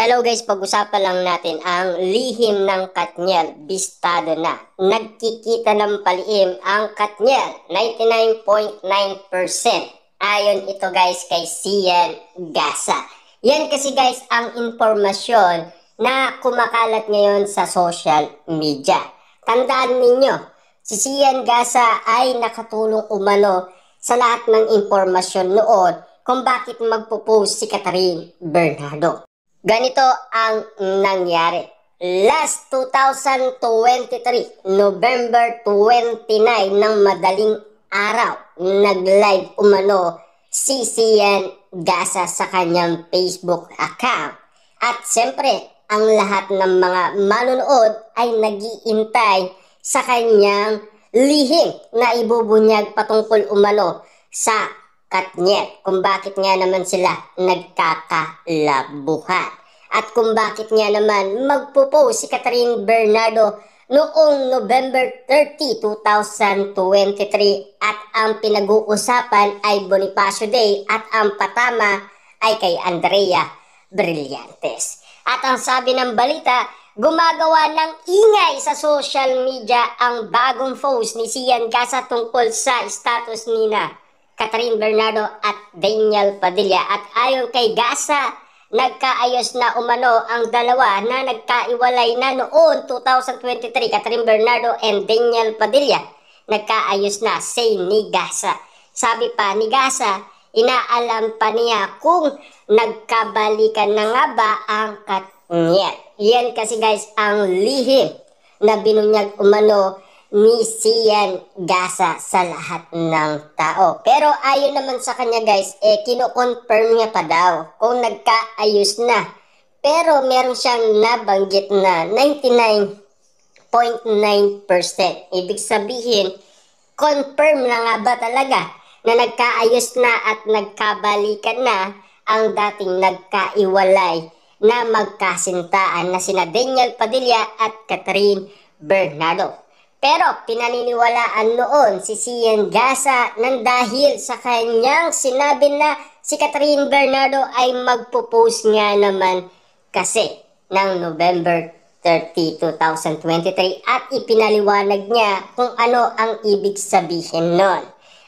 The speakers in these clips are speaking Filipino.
Hello guys, pag-usapan lang natin ang lihim ng Katniel. Bistado na. Nagkikita ng palihim ang Katniel, 99.9%. Ayon ito guys kay Sian Gasa. Yan kasi guys ang impormasyon na kumakalat ngayon sa social media. Tandaan ninyo, si Sian Gasa ay nakatulong umano sa lahat ng impormasyon noon kung bakit magpo-post si Catherine Bernardo. Ganito ang nangyari. Last 2023, November 29 ng madaling araw, nag-live umano si Sian Gasa sa kanyang Facebook account. At siyempre, ang lahat ng mga manonood ay nag-iintay sa kanyang lihim na ibubunyag patungkol umano sa Katniel, kung bakit nga naman sila nagkakalabuhan. At kung bakit nga naman magpo-post si Catherine Bernardo noong November 30, 2023 at ang pinag-uusapan ay Bonifacio Day at ang patama ay kay Andrea Brillantes. At ang sabi ng balita, gumagawa ng ingay sa social media ang bagong post ni Sian Gasa tungkol sa status nina Catherine Bernardo at Daniel Padilla. At ayon kay Gasa, nagkaayos na umano ang dalawa na nagkaiwalay na noon 2023, Catherine Bernardo and Daniel Padilla. Nagkaayos na, say ni Gasa. Sabi pa ni Gasa, inaalam pa niya kung nagkabalikan na nga ba ang Katniel. Yan kasi guys ang lihim na binunyag umano ni Sian Gasa sa lahat ng tao. Pero ayon naman sa kanya guys, kino-confirm niya pa daw kung nagkaayos na. Pero meron siyang nabanggit na 99.9%. Ibig sabihin, confirm na nga ba talaga na nagkaayos na at nagkabalikan na ang dating nagkaiwalay na magkasintaan na sina Daniel Padilla at Catherine Bernardo. Pero pinaniniwalaan noon si Sian Gasa nang dahil sa kanyang sinabi na si Catherine Bernardo ay magpo-post nga naman kasi ng November 30, 2023 at ipinaliwanag niya kung ano ang ibig sabihin nun.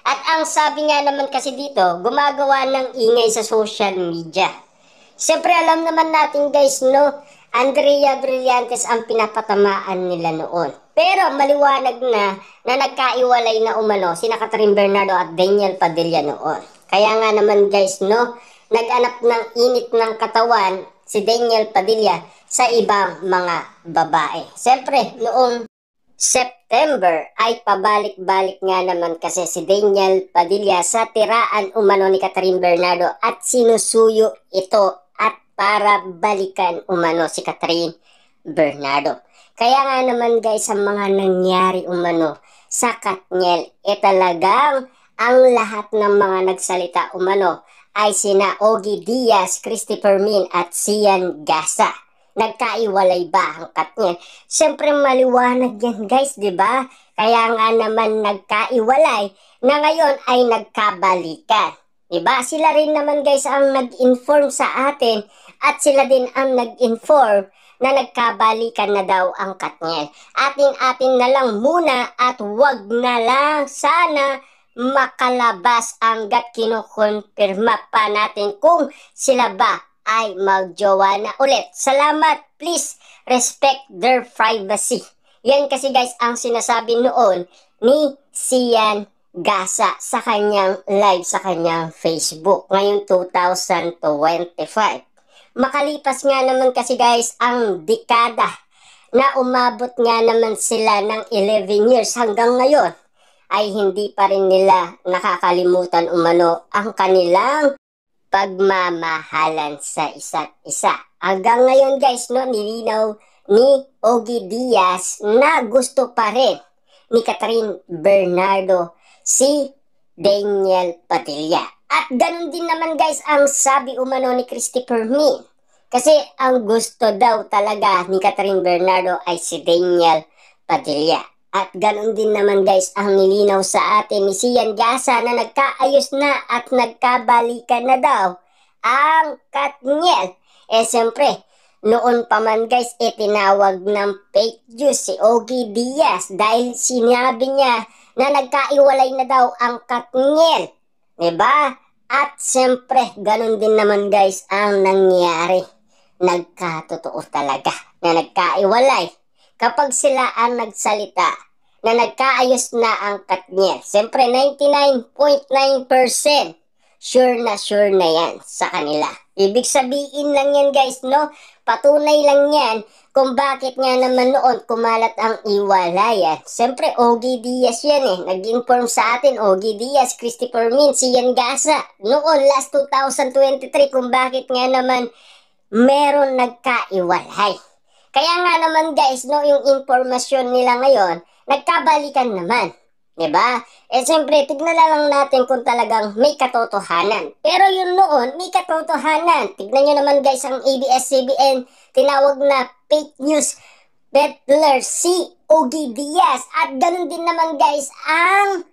At ang sabi nga naman kasi dito, gumagawa ng ingay sa social media. Siyempre alam naman natin guys no, Andrea Brillantes ang pinapatamaan nila noon. Pero maliwanag na nagkaiwalay na umano sina Catherine Bernardo at Daniel Padilla noon. Kaya nga naman guys no, nag-anap ng init ng katawan si Daniel Padilla sa ibang mga babae. Siyempre noong September ay pabalik-balik nga naman kasi si Daniel Padilla sa tiraan umano ni Catherine Bernardo at sinusuyo ito at para balikan umano si Catherine Bernardo. Kaya nga naman guys, ang mga nangyari umano sa Katniel, talagang ang lahat ng mga nagsalita umano ay sina Ogie Diaz, Christopher Min at Sian Gasa. Nagkaiwalay ba ang Katniel? Siyempre maliwanag yan guys, di ba? Kaya nga naman nagkaiwalay na ngayon ay nagkabalikan. Diba? Sila rin naman guys ang nag-inform sa atin at sila din ang nag-inform na nagkabalikan na daw ang Katniel. Atin na lang muna at wag na lang sana makalabas hanggat kinukonfirma pa natin kung sila ba ay magjowa na ulit. Salamat, please respect their privacy. Yan kasi guys ang sinasabi noon ni Sian Gasa sa kanyang live sa kanyang Facebook ngayong 2025. Makalipas nga naman kasi guys ang dekada na umabot nga naman sila ng 11 years hanggang ngayon ay hindi pa rin nila nakakalimutan umano ang kanilang pagmamahalan sa isa't isa. Hanggang ngayon guys no, nilinaw ni Ogie Diaz na gusto pa rin ni Catherine Bernardo si Daniel Padilla. At ganun din naman guys ang sabi umano ni Christopher Min. Kasi ang gusto daw talaga ni Catherine Bernardo ay si Daniel Padilla. At ganun din naman guys ang nilinaw sa atin ni Sian Gasa na nagkaayos na at nagkabalikan na daw ang Katniel. Siyempre, noon pa man guys, tinawag ng fake news si Ogie Diaz dahil sinabi niya na nagkaiwalay na daw ang Katniel. Diba? At siyempre, ganun din naman guys ang nangyari. Nagkatotoo talaga na nagkaiwalay. Kapag sila ang nagsalita na nagkaayos na ang Katniel, siyempre 99.9% sure na yan sa kanila. Ibig sabihin lang yan guys, no? Patunay lang yan kung bakit nga naman noon kumalat ang iwalayan. Siyempre, Ogie Diaz yan eh. Nag-inform sa atin, Ogie Diaz, Christopher Min, Sian Gasa. Noon, last 2023, kung bakit nga naman meron nagkaiwalay. Kaya nga naman guys, no, yung informasyon nila ngayon, nagkabalikan naman. Diba? Siyempre, tignan na lang natin kung talagang may katotohanan. Pero yun noon, may katotohanan. Tignan nyo naman guys, ang ABS-CBN, tinawag na fake news peddler si Ogie Diaz. At ganun din naman guys, ang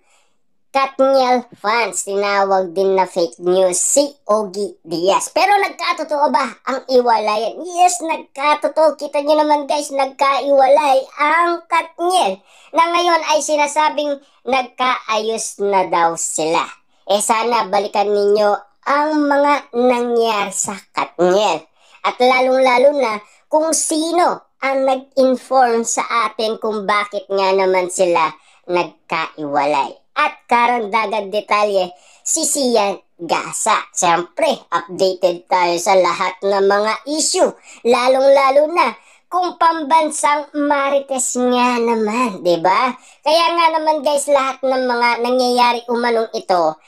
Katniel fans, tinawag din na fake news si Ogie Diaz. Pero nagkatotoo ba ang iwalayan? Yes, nagkatotoo. Kita nyo naman guys, nagkaiwalay ang Katniel. Na ngayon ay sinasabing nagkaayos na daw sila. Sana balikan ninyo ang mga nangyari sa Katniel. At lalong-lalo na kung sino ang nag-inform sa atin kung bakit nga naman sila nagkaiwalay. At karagdagan detalye, si Sian Gasa. Siyempre, updated tayo sa lahat ng mga issue. Lalong-lalo na kung pambansang marites nga naman, diba? Kaya nga naman guys, lahat ng mga nangyayari umanong ito,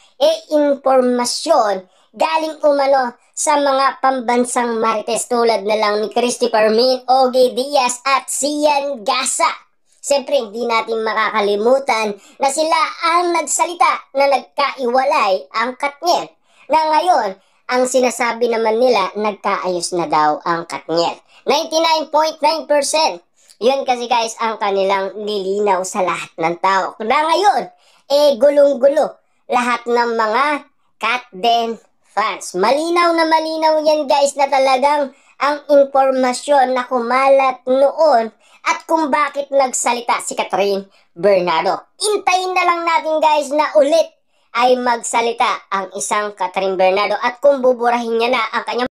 informasyon galing umano sa mga pambansang marites tulad na lang ni Christopher Min, Ogie Diaz at Sian Gasa. Siyempre, hindi natin makakalimutan na sila ang nagsalita na nagkaiwalay ang Katniel. Na ngayon, ang sinasabi naman nila, nagkaayos na daw ang Katniel. 99.9%. Yun kasi guys, ang kanilang nilinaw sa lahat ng tao. Na ngayon, gulong-gulo lahat ng mga Katden fans. Malinaw na malinaw yan guys na talagang ang impormasyon na kumalat noon at kung bakit nagsalita si Catherine Bernardo. Intayin na lang natin guys na ulit ay magsalita ang isang Catherine Bernardo at kung buburahin niya na ang kanyang